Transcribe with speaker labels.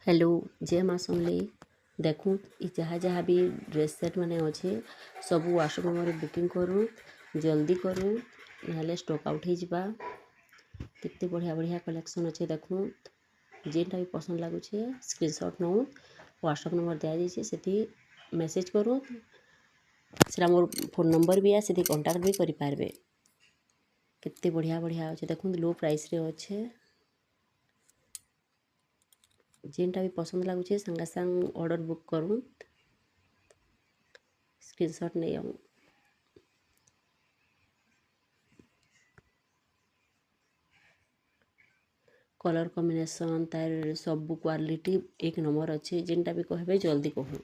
Speaker 1: Hello जय माँ समले देखूँ जहाँ जहाँ भी ड्रेस सेट मैंने अच्छे सब व्हाट्सएप नंबर बुकिंग करूँ जल्दी करूँ ना स्टॉक आउट हो जावा केते बढ़िया बढ़िया कलेक्शन अच्छे देखूँ जेनटा भी पसंद लगुचे स्क्रीनशॉट नौ व्हाट्सएप नंबर दि जाइए मेसेज करूँ से मोर फोन नंबर भी है से कांटेक्ट भी करें केते बढ़िया बढ़िया अच्छे देखूँ लो प्राइस रे अच्छे जेनटा भी पसंद लगुचे संगे संग ऑर्डर बुक करूँ स्क्रीनशॉट नहीं आऊँ कलर कॉम्बिनेशन तार सब क्वालिटी एक नंबर अच्छे जेनटा भी कहबे जल्दी कहूँ।